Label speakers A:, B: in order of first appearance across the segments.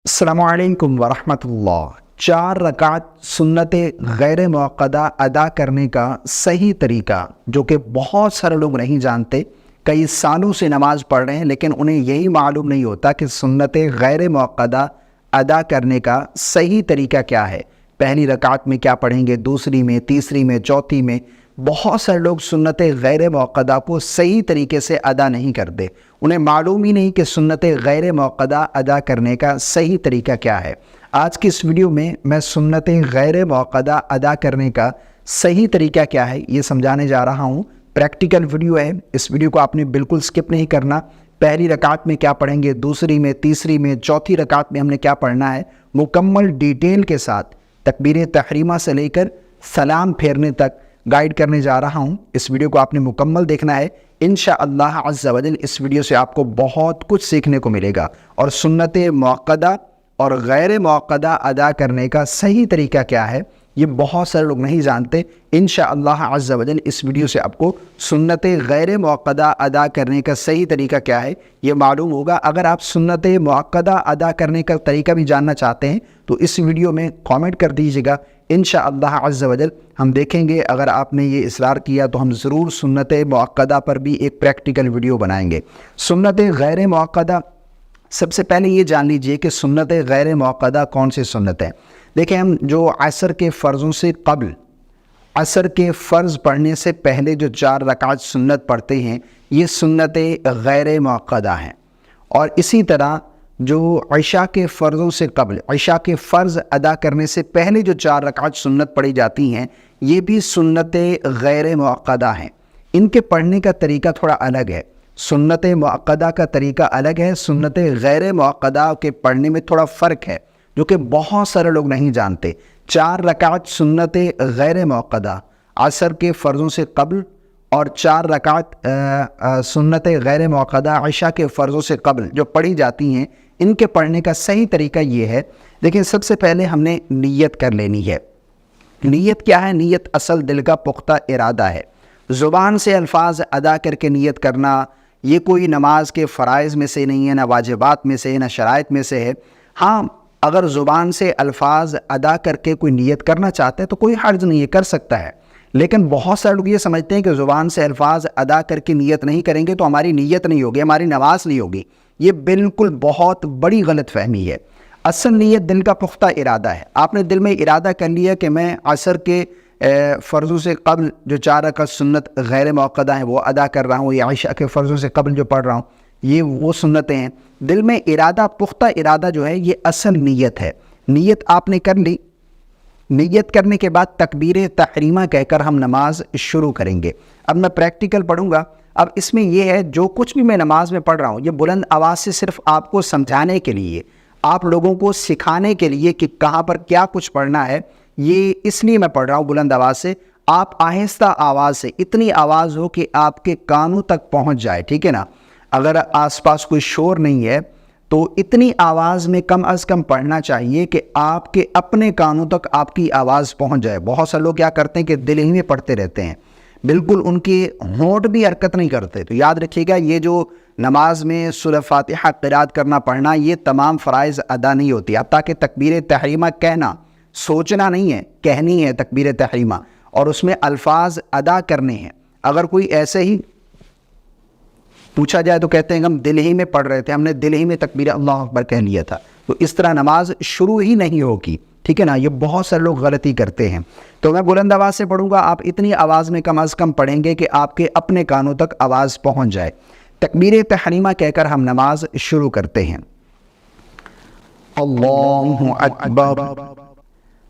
A: السلام علیکم ورحمۃ اللہ۔ 4 رکعت سنت غیر موقدہ ادا کرنے کا صحیح طریقہ، جو کہ بہت سارے لوگ نہیں جانتے، کئی سالوں سے نماز پڑھ رہے ہیں لیکن انہیں یہی معلوم نہیں ہوتا کہ سنت غیر موقدہ ادا کرنے کا صحیح طریقہ کیا ہے۔ پہلی رکعت میں کیا پڑھیں گے، دوسری میں، تیسری میں، چوتھی میں۔ بہت سارے لوگ سنت غیر موقدہ کو صحیح طریقے سے ادا نہیں کرتے، انہیں معلوم ہی نہیں کہ سنت غیر موقدہ ادا کرنے کا صحیح طریقہ کیا ہے۔ آج کی اس ویڈیو میں سنت غیر موقدہ ادا کرنے کا صحیح طریقہ کیا ہے یہ سمجھانے جا رہا ہوں۔ پریکٹیکل ویڈیو ہے، اس ویڈیو کو آپ نے بالکل سکپ نہیں کرنا۔ پہلی رکعت میں کیا پڑھیں گے، دوسری میں، تیسری میں، چوتھی رکعت میں ہم نے کیا پڑھنا ہے، مکمل ڈیٹیل کے ساتھ تکبیر تحریمہ سے لے کر سلام پھیرنے تک گائیڈ کرنے جا رہا ہوں۔ اس ویڈیو کو آپ نے مکمل دیکھنا ہے، انشاءاللہ عز و جل اس ویڈیو سے آپ کو بہت کچھ سیکھنے کو ملے گا، اور سنت موقدہ اور غیر موقدہ ادا کرنے کا صحیح طریقہ کیا ہے یہ بہت سارے لوگ نہیں جانتے۔ انشاءاللہ عز و جل اس ویڈیو سے آپ کو سنت غیر موقدہ ادا کرنے کا صحیح طریقہ کیا ہے یہ معلوم ہوگا۔ اگر آپ سنت موقدہ ادا کرنے کا طریقہ بھی جاننا چاہتے ہیں تو اس ویڈیو میں کامنٹ کر دیجیے گا، انشاءاللہ عز و جل ہم دیکھیں گے۔ اگر آپ نے یہ اصرار کیا تو ہم ضرور سنت موقدہ پر بھی ایک پریکٹیکل ویڈیو بنائیں گے۔ سنت غیر موقدہ، سب سے پہلے یہ جان لیجئے کہ سنت غیر موقدہ کون سی سنت ہے۔ دیکھیں، ہم جو عصر کے فرضوں سے قبل، عصر کے فرض پڑھنے سے پہلے جو 4 رکعت سنت پڑھتے ہیں یہ سنت غیر موقدہ ہیں، اور اسی طرح جو عشاء کے فرضوں سے قبل، عشاء کے فرض ادا کرنے سے پہلے جو 4 رکعت سنت پڑھی جاتی ہیں یہ بھی سنت غیر موقدہ ہیں۔ ان کے پڑھنے کا طریقہ تھوڑا الگ ہے، سنت موقدہ کا طریقہ الگ ہے، سنت غیر موقدہ کے پڑھنے میں تھوڑا فرق ہے جو کہ بہت سارے لوگ نہیں جانتے۔ 4 رکعت سنت غیر موقدہ عصر کے فرضوں سے قبل، اور 4 رکعت سنت غیر موقدہ عشاء کے فرضوں سے قبل جو پڑھی جاتی ہیں، ان کے پڑھنے کا صحیح طریقہ یہ ہے۔ دیکھیں، سب سے پہلے ہم نے نیت کر لینی ہے۔ نیت کیا ہے؟ نیت اصل دل کا پختہ ارادہ ہے۔ زبان سے الفاظ ادا کر کے نیت کرنا یہ کوئی نماز کے فرائض میں سے نہیں ہے، نہ واجبات میں سے، نہ شرائط میں سے ہے۔ ہاں، اگر زبان سے الفاظ ادا کر کے کوئی نیت کرنا چاہتے ہیں تو کوئی حرج نہیں ہے، کر سکتا ہے، لیکن بہت سارے لوگ یہ سمجھتے ہیں کہ زبان سے الفاظ ادا کر کے نیت نہیں کریں گے تو ہماری نیت نہیں ہوگی، ہماری نماز نہیں ہوگی۔ یہ بالکل بہت بڑی غلط فہمی ہے۔ اصل نیت دل کا پختہ ارادہ ہے۔ آپ نے دل میں ارادہ کر لیا کہ میں عصر کے فرضوں سے قبل جو 4 رکعت سنت غیر موقدہ ہیں وہ ادا کر رہا ہوں، یا عشاء کے فرضوں سے قبل جو پڑھ رہا ہوں یہ وہ سنتیں ہیں۔ دل میں ارادہ، پختہ ارادہ جو ہے یہ اصل نیت ہے۔ نیت آپ نے کر لی، نیت کرنے کے بعد تکبیر تحریمہ کہہ کر ہم نماز شروع کریں گے۔ اب میں پریکٹیکل پڑھوں گا۔ اب اس میں یہ ہے، جو کچھ بھی میں نماز میں پڑھ رہا ہوں یہ بلند آواز سے صرف آپ کو سمجھانے کے لیے، آپ لوگوں کو سکھانے کے لیے کہ کہاں پر کیا کچھ پڑھنا ہے، یہ اس لیے میں پڑھ رہا ہوں بلند آواز سے۔ آپ آہستہ آواز سے، اتنی آواز ہو کہ آپ کے کانوں تک پہنچ جائے، ٹھیک ہے نا۔ اگر آس پاس کوئی شور نہیں ہے تو اتنی آواز میں کم از کم پڑھنا چاہیے کہ آپ کے اپنے کانوں تک آپ کی آواز پہنچ جائے۔ بہت سے لوگ کیا کرتے ہیں کہ دل ہی میں پڑھتے رہتے ہیں، بالکل ان کے ہونٹ بھی حرکت نہیں کرتے۔ تو یاد رکھیے گا، یہ جو نماز میں سورہ فاتحہ قرات کرنا پڑھنا یہ تمام فرائض ادا نہیں ہوتی۔ اب تاکہ تکبیر تحریمہ کہنا، سوچنا نہیں ہے، کہنی ہے تکبیر تحریمہ، اور اس میں الفاظ ادا کرنے ہیں۔ اگر کوئی ایسے ہی پوچھا جائے تو کہتے ہیں کہ ہم دل ہی میں پڑھ رہے تھے، ہم نے دل ہی میں تکبیر اللہ اکبر کہہ لیا تھا، تو اس طرح نماز شروع ہی نہیں ہوگی، ٹھیک ہے نا۔ یہ بہت سارے لوگ غلطی کرتے ہیں۔ تو میں بلند آواز سے پڑھوں گا، آپ اتنی آواز میں کم از کم پڑھیں گے کہ آپ کے اپنے کانوں تک آواز پہنچ جائے۔ تکبیر تحریمہ کہہ کر ہم نماز شروع کرتے ہیں۔ اللہ اکبر۔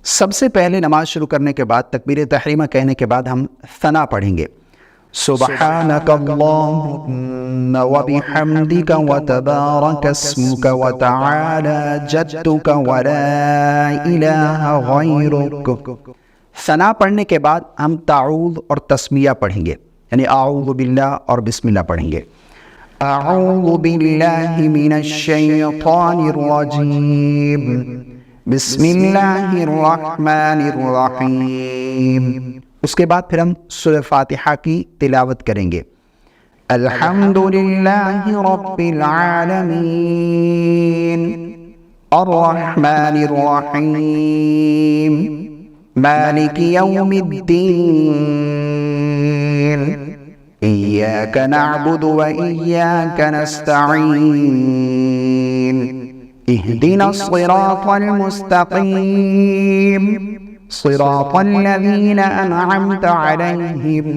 A: سب سے پہلے نماز شروع کرنے کے بعد، تکبیر تحریمہ کہنے کے بعد ہم ثنا پڑھیں گے۔ سبحانک اللہم وبحمدک وتبارک اسمک وتعالی جدک ولا الہ غیرک۔ ثنا پڑھنے کے بعد ہم تعوذ اور تسمیہ پڑھیں گے، یعنی اعوذ باللہ اور بسم اللہ پڑھیں گے۔ اعوذ باللہ من الشیطان الرجیم، بسم اللہ الرحمن الرحیم۔ اس کے بعد پھر ہم سورہ فاتحہ کی تلاوت کریں گے۔ الحمدللہ رب العالمین، الرحمن الرحیم مالک یوم الدین ایاک نعبد و ایاک نستعین اہدنا الصراط المستقیم صراط الذین انعمت علیہم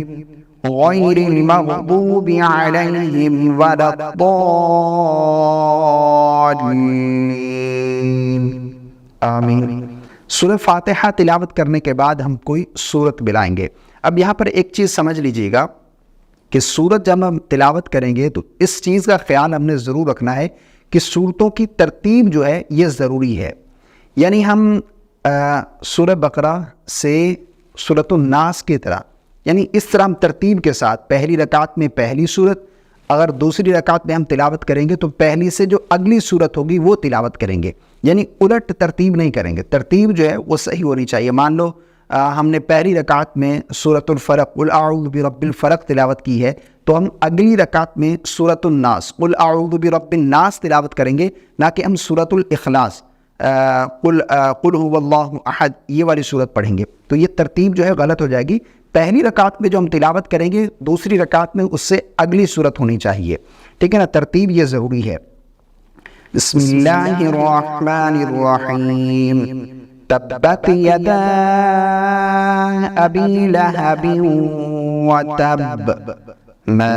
A: غیر المغضوب علیہم ولا الضالین آمین۔ سورہ فاتحہ تلاوت کرنے کے بعد ہم کوئی سورت ملائیں گے۔ اب یہاں پر ایک چیز سمجھ لیجئے گا کہ سورت جب ہم تلاوت کریں گے تو اس چیز کا خیال ہم نے ضرور رکھنا ہے کہ سورتوں کی ترتیب جو ہے یہ ضروری ہے۔ یعنی ہم سورہ بقرہ سے سورۃ الناس کی طرح، یعنی اس طرح ہم ترتیب کے ساتھ پہلی رکعت میں پہلی سورت، اگر دوسری رکعت میں ہم تلاوت کریں گے تو پہلی سے جو اگلی سورت ہوگی وہ تلاوت کریں گے، یعنی الٹ ترتیب نہیں کریں گے۔ ترتیب جو ہے وہ صحیح ہونی چاہیے۔ مان لو ہم نے پہلی رکعت میں سورۃ الفلق قل اعوذ برب الفلق تلاوت کی ہے، تو ہم اگلی رکعت میں سورۃ الناس قل اعوذ برب الناس تلاوت کریں گے، نہ کہ ہم سورۃ الاخلاص قل هو اللہ احد یہ والی صورت پڑھیں گے۔ تو یہ ترتیب جو ہے غلط ہو جائے گی۔ پہلی رکعت میں جو ہم تلاوت کریں گے دوسری رکعت میں اس سے اگلی صورت ہونی چاہیے، ٹھیک ہے نا؟ ترتیب یہ ضروری ہے۔ بسم اللہ الرحمن الرحیم تبت یدا ابی لہب وتب ما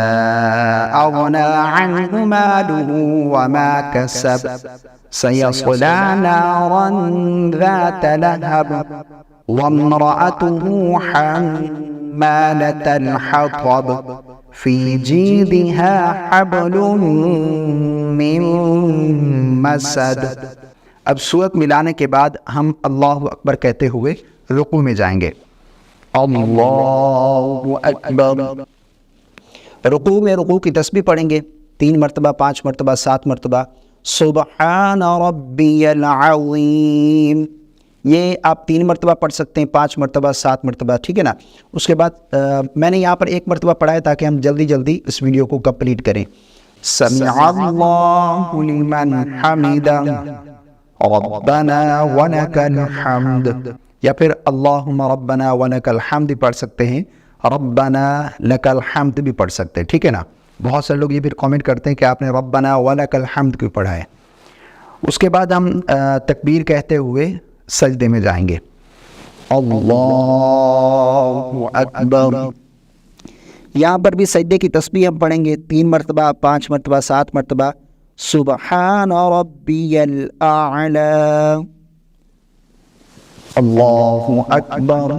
A: اغنى عنه ماله وما كسب سيصلى نارا ذات لهب وامرأته حمالة الحطب في جيدها حبل من مسد۔ اب سورت ملانے کے بعد ہم اللہ اکبر کہتے ہوئے رکوع میں جائیں گے۔ اللہ اکبر۔ رکوع میں رکوع کی تسبیح پڑھیں گے 3 مرتبہ، 5 مرتبہ، 7 مرتبہ۔ سبحان ربی العظیم یہ آپ 3 مرتبہ پڑھ سکتے ہیں، 5 مرتبہ، 7 مرتبہ، ٹھیک ہے نا؟ اس کے بعد میں نے یہاں پر 1 مرتبہ پڑھا ہے تاکہ ہم جلدی جلدی اس ویڈیو کو کمپلیٹ کریں۔ سمع اللہ لمن حمدہ ربنا ولک الحمد، یا پھر اللہم ربنا ولک الحمد پڑھ سکتے ہیں، ربنا لک الحمد بھی پڑھ سکتے ہیں، ٹھیک ہے نا؟ بہت سے لوگ یہ پھر کامنٹ کرتے ہیں کہ آپ نے ربنا ولک الحمد کیوں پڑھا ہے۔ اس کے بعد ہم تکبیر کہتے ہوئے سجدے میں جائیں گے۔ اللہ اکبر۔ یہاں پر بھی سجدے کی تسبیح ہم پڑھیں گے 3 مرتبہ، 5 مرتبہ، 7 مرتبہ۔ سبحان ربی الاعلی، اللہ اکبر۔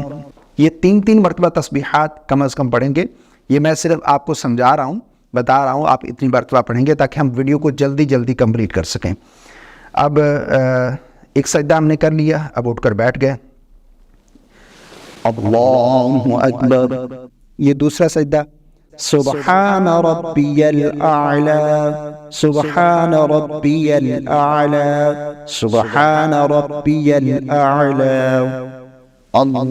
A: یہ 3 مرتبہ تسبیحات کم از کم پڑھیں گے۔ یہ میں صرف آپ کو سمجھا رہا ہوں، بتا رہا ہوں، آپ اتنی مرتبہ پڑھیں گے تاکہ ہم ویڈیو کو جلدی جلدی کمپلیٹ کر سکیں۔ اب ایک سجدہ ہم نے کر لیا، اب اٹھ کر بیٹھ گئے۔ اللہ اکبر۔ یہ دوسرا سجدہ، سبحان ربی الاعلی، سبحان ربی الاعلی، سبحان ربی الاعلی، اللہ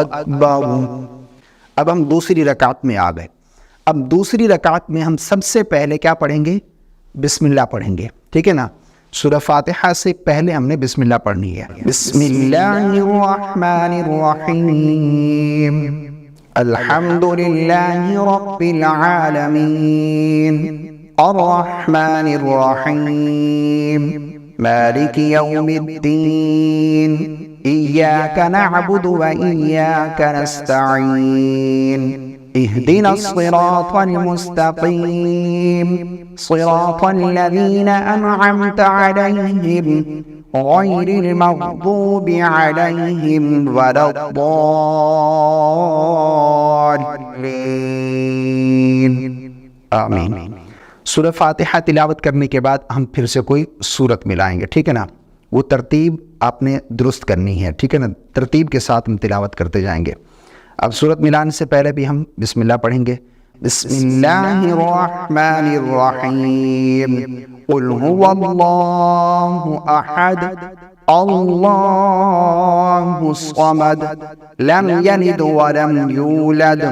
A: اکبر۔ اب ہم دوسری رکعت میں آ گئے۔ اب دوسری رکعت میں ہم سب سے پہلے کیا پڑھیں گے؟ بسم اللہ پڑھیں گے، ٹھیک ہے نا؟ سورہ فاتحہ سے پہلے ہم نے بسم اللہ پڑھنی ہے۔ بسم اللہ الرحمن الرحیم الحمد للہ رب العالمین الرحمن الرحیم مالک یوم الدین ایاک نعبد و ایاک نستعین اہدنا الصراط المستقیم صراط الذین انعمت علیہم غیر المغضوب علیہم ولا الضالین آمین۔ سورہ فاتحہ تلاوت کرنے کے بعد ہم پھر سے کوئی سورت ملائیں گے، ٹھیک ہے نا؟ وہ ترتیب آپ نے درست کرنی ہے، ٹھیک ہے نا؟ ترتیب کے ساتھ ہم تلاوت کرتے جائیں گے۔ اب سورت ملانے سے پہلے بھی ہم بسم اللہ پڑھیں گے۔ بسم اللہ الرحمن الرحیم قل هو اللہ احد اللہ الصمد لم یلد ولم یولد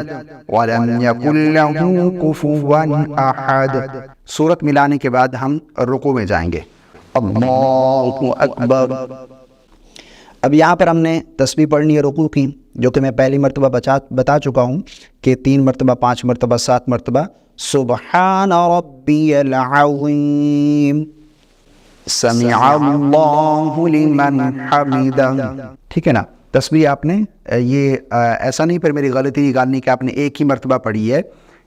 A: ولم یکن له کفوا احد صورت ملانے کے بعد ہم رکوع میں جائیں گے. اللہ اکبر. اب یہاں پر ہم نے تسبیح پڑھنی ہے رکوع کی، جو کہ میں پہلی مرتبہ بتا چکا ہوں کہ 3 مرتبہ، 5 مرتبہ، 7 مرتبہ سبحان ربی العظیم، سمع اللہ لمن حمدہ. ٹھیک ہے نا. تسبیح آپ نے یہ ایسا نہیں پر میری غلطی نکالنی کہ آپ نے ایک ہی مرتبہ پڑھی ہے.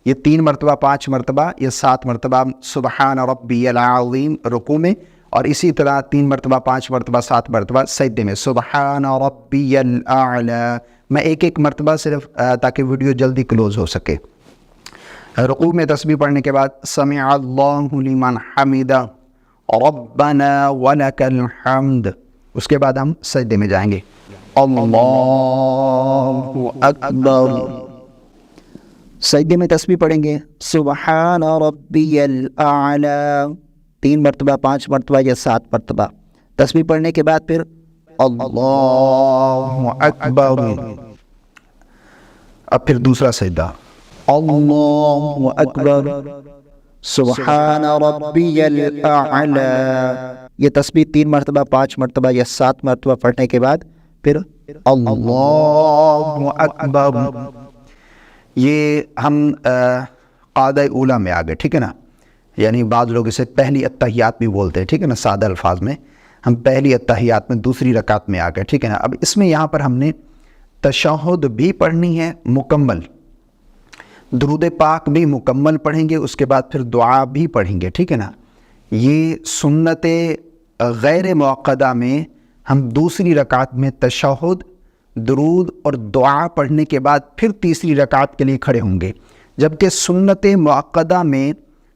A: یہ 3 مرتبہ، 5 مرتبہ یا 7 مرتبہ سبحان ربی العظیم رکوع میں، اور اسی طرح 3 مرتبہ، 5 مرتبہ، 7 مرتبہ سجدے میں سبحان ربی الاعلی. میں ایک مرتبہ صرف تاکہ ویڈیو جلدی کلوز ہو سکے. رکوع میں تسبیح پڑھنے کے بعد سمع اللہ لمن حمدہ ربنا ولک الحمد. اس کے بعد ہم سجدے میں جائیں گے. اللہ اکبر. سجدے میں تسبیح پڑھیں گے سبحان ربی الاعلی 3 مرتبہ، 5 مرتبہ یا 7 مرتبہ. تسبیح پڑھنے کے بعد پھر اللہ اکبر. اب پھر دوسرا سجدہ اللہ اکبر سبحان ربی الاعلی. یہ تسبیح 3 مرتبہ، 5 مرتبہ یا 7 مرتبہ پڑھنے کے بعد پھر اللہ اکبر. یہ ہم قاعدہ اولیٰ میں آ گئے. ٹھیک ہے نا. یعنی بعض لوگ اسے پہلی اتحیات بھی بولتے ہیں. ٹھیک ہے نا. سادہ الفاظ میں ہم پہلی اتحیات میں دوسری رکعت میں آ گئے. ٹھیک ہے نا. اب اس میں یہاں پر ہم نے تشہد بھی پڑھنی ہے مکمل، درود پاک بھی مکمل پڑھیں گے، اس کے بعد پھر دعا بھی پڑھیں گے. ٹھیک ہے نا. یہ سنت غیر موقدہ میں ہم دوسری رکعت میں تشہد، درود اور دعا پڑھنے کے بعد پھر تیسری رکعت کے لیے کھڑے ہوں گے. جبکہ سنت موقدہ میں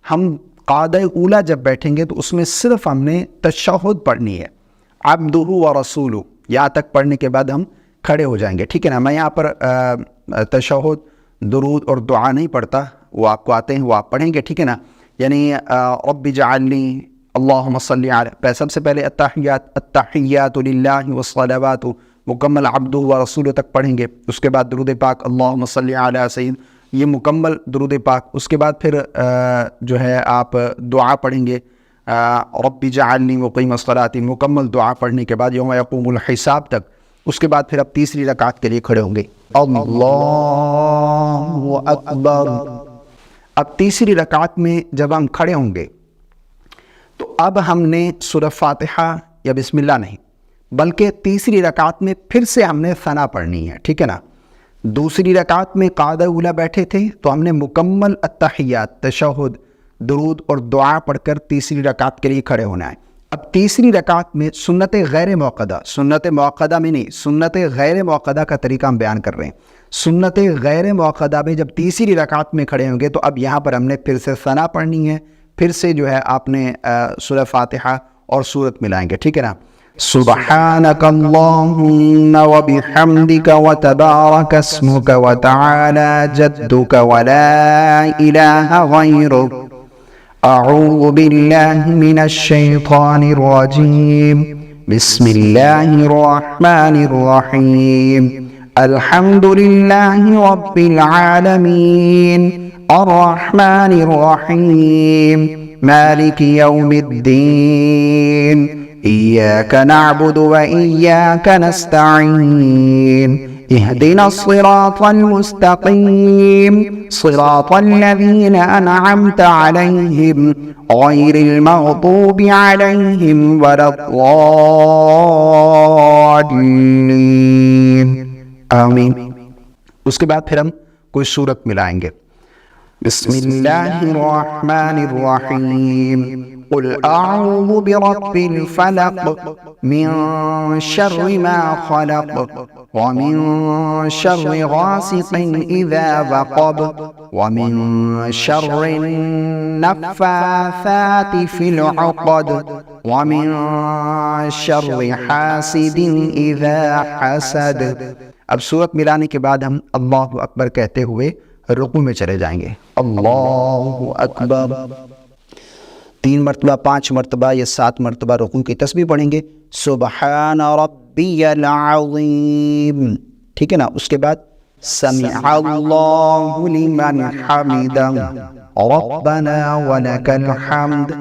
A: ہم قاعدہ اولیٰ جب بیٹھیں گے تو اس میں صرف ہم نے تشہد پڑھنی ہے، عبدہ و رسولہ یہاں تک پڑھنے کے بعد ہم کھڑے ہو جائیں گے. ٹھیک ہے نا. میں یہاں پر تشہد، درود اور دعا نہیں پڑھتا، وہ آپ کو آتے ہیں، وہ آپ پڑھیں گے. ٹھیک ہے نا. یعنی رب اجعلنی، اللہم صلی علی، سب سے پہلے التحیات للہ والصلوات مکمل عبدہ و رسولہ تک پڑھیں گے. اس کے بعد درود پاک اللہم صلی علی سید، یہ مکمل درود پاک. اس کے بعد پھر جو ہے آپ دعا پڑھیں گے رب اجعلنی مقیم الصلاۃ، مکمل دعا پڑھنے کے بعد یوم یقوم الحساب تک. اس کے بعد پھر اب تیسری رکعت کے لیے کھڑے ہوں گے. اللہ اکبر. اب تیسری رکعت میں جب ہم کھڑے ہوں گے تو اب ہم نے سورہ فاتحہ یا بسم اللہ نہیں، بلکہ تیسری رکعت میں پھر سے ہم نے ثنا پڑھنی ہے. ٹھیک ہے نا. دوسری رکعت میں قاعدہ اولیٰ بیٹھے تھے تو ہم نے مکمل التحیات، تشہد، درود اور دعا پڑھ کر تیسری رکعت کے لیے کھڑے ہونا ہے. اب تیسری رکعت میں سنت غیر موقدہ، سنت موقدہ میں نہیں، سنت غیر موقدہ کا طریقہ ہم بیان کر رہے ہیں. سنت غیر موقدہ میں جب تیسری رکعت میں کھڑے ہوں گے تو اب یہاں پر ہم نے پھر سے ثنا پڑھنی ہے، پھر سے جو ہے آپ نے سورہ فاتحہ اور سورت ملائیں گے. ٹھیک ہے نا. سبحانک اللہم وبحمدک وتبارک اسمک وتعالی جدک ولا الہ غیرک اعوذ باللہ من الشیطان الرجیم بسم اللہ الرحمن الرحیم الحمد للہ رب العالمین الرحمن الرحیم مالک یوم الدین إياك نعبد وإياك نستعين اهدنا الصراط المستقيم صراط الذين أنعمت عليهم غير المغضوب عليهم ولا الضالين آمین. اس کے بعد پھر ہم کوئی سورت ملائیں گے. بسم اللہ الرحمن الرحیم قل اعوذ برب الفلق من شر ما خلق ومن شر غاسق اذا وقب ومن شر النفاثات في العقد ومن شر حاسد اذا حسد. اب سورت ملانے کے بعد ہم اللہ اکبر کہتے ہوئے رکوع میں چلے جائیں گے. اللہ اکبر. 3 مرتبہ، 5 مرتبہ یا 7 مرتبہ رکوع کی تسبیح پڑھیں گے سبحان ربی العظیم. ٹھیک ہے نا. اس کے بعد سمع اللہ لمن حمدہ ربنا ولک الحمد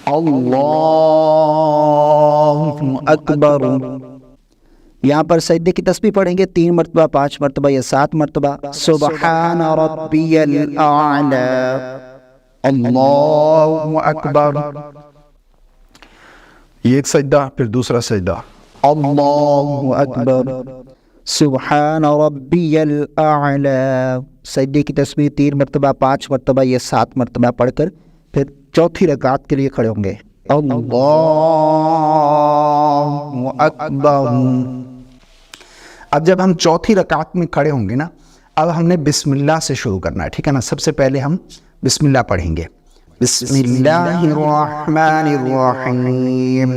A: اللہ اکبر. یہاں پر سجدے کی تسبیح پڑھیں گے 3 مرتبہ 5 مرتبہ یا 7 مرتبہ. سبحان ربی الاعلی اللہ اکبر. یہ ایک سجدہ، پھر دوسرا سجدہ اللہ اکبر سبحان ربی الاعلی. سجدے کی تسبیح 3 مرتبہ 5 مرتبہ یا 7 مرتبہ پڑھ کر پھر چوتھی رکعت کے لیے کھڑے ہوں گے. اللہ اکبر. اب جب ہم چوتھی رکعت میں کھڑے ہوں گے نا، اب ہم نے بسم اللہ سے شروع کرنا ہے، ٹھیک ہے نا. سب سے پہلے ہم بسم اللہ پڑھیں گے. بسم اللہ الرحمن الرحیم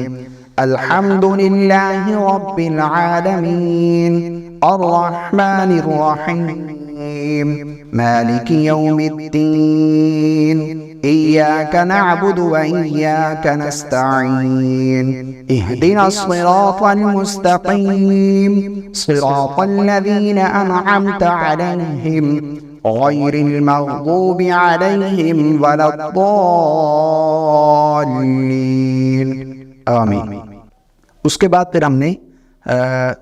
A: الحمد للہ رب العالمین الرحمن الرحیم مالک یوم الدین إياك نعبد وإياك نستعين اهدنا الصراط المستقيم صراط الذين أنعمت عليهم غير المغضوب عليهم ولا الضالين آمین. اس کے بعد پھر ہم نے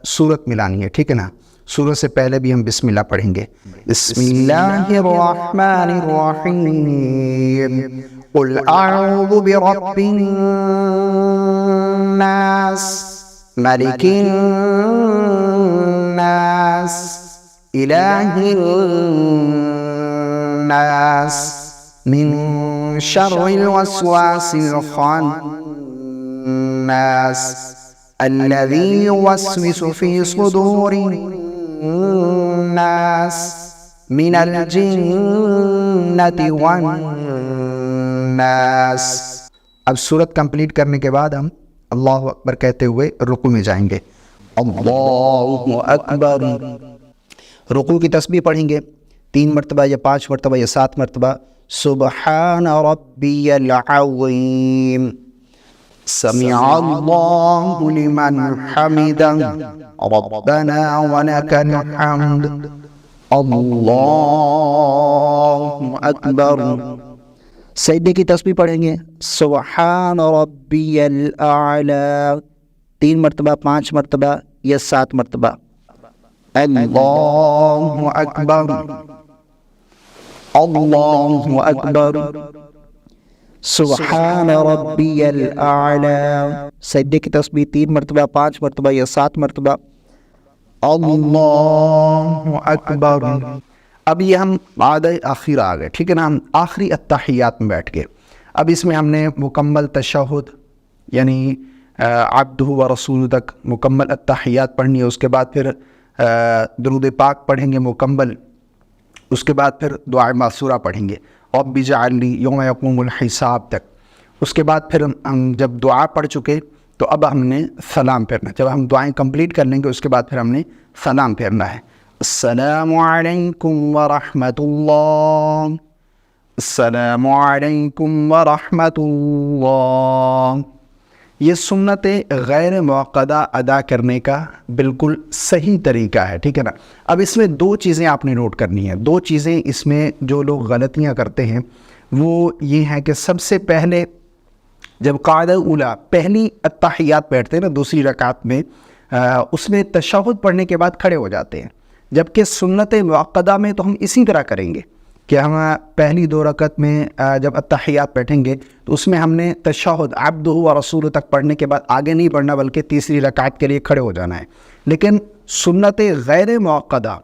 A: سورت ملانی ہے، ٹھیک ہے نا. سورت سے پہلے بھی ہم بسم اللہ پڑھیں گے. بسم اللہ الرحمن الرحیم قل اعوذ برب الناس ملک الناس الہ الناس من شر الوسواس الخناس الذي يوسوس في صدور الناس من الجنة والناس. اب سورت کمپلیٹ کرنے کے بعد ہم اللہ اکبر کہتے ہوئے رکوع میں جائیں گے. اللہ اکبر. رکوع کی تسبیح پڑھیں گے 3 مرتبہ یا 5 مرتبہ یا 7 مرتبہ. سبحان ربی العظیم سمع اللہ لمن حمدہ ربنا ولک الحمد اللہ اکبر. سجدے کی تسبیح پڑھیں گے سبحان ربی الاعلی 3 مرتبہ 5 مرتبہ یا 7 مرتبہ. اللہ اکبر اللہ اکبر سبحان ربی الاعلی. سجدے کی تسبیح 3 مرتبہ 5 مرتبہ یا 7 مرتبہ. اللہ اکبر. اب یہ ہم بعد آخر آ گئے، ٹھیک ہے نا. ہم آخری التحیات میں بیٹھ گئے. اب اس میں ہم نے مکمل تشہد یعنی عبدہ و رسول تک مکمل التحیات پڑھنی ہے. اس کے بعد پھر درود پاک پڑھیں گے مکمل. اس کے بعد پھر دعائے معصورہ پڑھیں گے رب اجعلنی یوم یقوم الحساب تک. اس کے بعد پھر ہم جب دعا پڑھ چکے تو اب ہم نے سلام پھیرنا. جب ہم دعائیں کمپلیٹ کر لیں گے اس کے بعد پھر ہم نے سلام پھیرنا ہے. السلام علیکم ورحمۃ اللہ السلام علیکم ورحمۃ اللہ. یہ سنت غیر موقدہ ادا کرنے کا بالکل صحیح طریقہ ہے، ٹھیک ہے نا. اب اس میں 2 چیزیں آپ نے نوٹ کرنی ہیں. 2 چیزیں اس میں جو لوگ غلطیاں کرتے ہیں وہ یہ ہیں کہ سب سے پہلے جب قاعدہ اولا پہلی التحیات بیٹھتے ہیں نا دوسری رکعت میں، اس میں تشہد پڑھنے کے بعد کھڑے ہو جاتے ہیں. جبکہ سنت موقدہ میں تو ہم اسی طرح کریں گے کہ ہم پہلی 2 رکعت میں جب التحیات بیٹھیں گے تو اس میں ہم نے تشہد عبدہ و رسول تک پڑھنے کے بعد آگے نہیں بڑھنا بلکہ تیسری رکعت کے لیے کھڑے ہو جانا ہے. لیکن سنت غیر موقدہ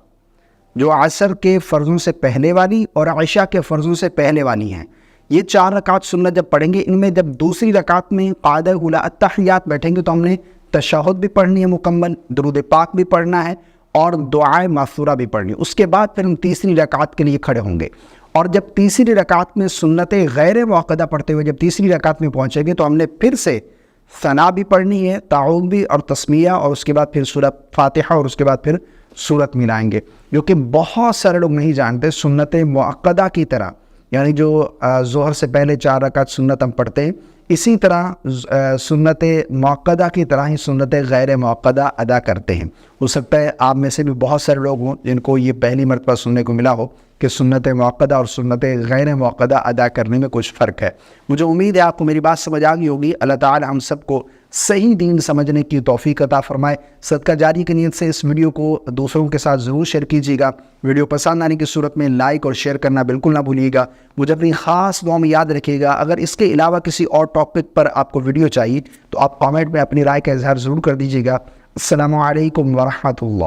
A: جو عصر کے فرضوں سے پہلے والی اور عشاء کے فرضوں سے پہلے والی ہیں، یہ 4 رکعت سنت جب پڑھیں گے، ان میں جب دوسری رکعت میں قاعدہ اولا التحیات بیٹھیں گے تو ہم نے تشہد بھی پڑھنی ہے مکمل، درود پاک بھی پڑھنا ہے اور دعائے معصورہ بھی پڑھنی. اس کے بعد پھر ہم تیسری رکعت کے لیے کھڑے ہوں گے. اور جب تیسری رکعت میں سنت غیر موقدہ پڑھتے ہوئے جب تیسری رکعت میں پہنچیں گے تو ہم نے پھر سے ثنا بھی پڑھنی ہے، تعوذ بھی اور تسمیہ، اور اس کے بعد پھر سورۃ فاتحہ اور اس کے بعد پھر سورت ملائیں گے. جو کہ بہت سارے لوگ نہیں جانتے سنت موقدہ کی طرح یعنی جو ظہر سے پہلے 4 رکعت سنت ہم پڑھتے ہیں، اسی طرح سنت موقدہ کی طرح ہی سنت غیر موقدہ ادا کرتے ہیں۔ ہو سکتا ہے آپ میں سے بھی بہت سارے لوگ ہوں جن کو یہ پہلی مرتبہ سننے کو ملا ہو کہ سنت موقدہ اور سنت غیر موقدہ ادا کرنے میں کچھ فرق ہے۔ مجھے امید ہے آپ کو میری بات سمجھ آ گئی ہوگی۔ اللہ تعالی ہم سب کو صحیح دین سمجھنے کی توفیق عطا فرمائے۔ صدقہ جاری کی نیت سے اس ویڈیو کو دوسروں کے ساتھ ضرور شیئر کیجیے گا۔ ویڈیو پسند آنے کی صورت میں لائک اور شیئر کرنا بالکل نہ بھولیے گا۔ مجھے اپنی خاص دعا میں یاد رکھیے گا۔ اگر اس کے علاوہ کسی اور ٹاپک پر آپ کو ویڈیو چاہیے تو آپ کامنٹ میں اپنی رائے کا اظہار ضرور کر دیجیے گا۔ السلام علیکم ورحمۃ اللہ۔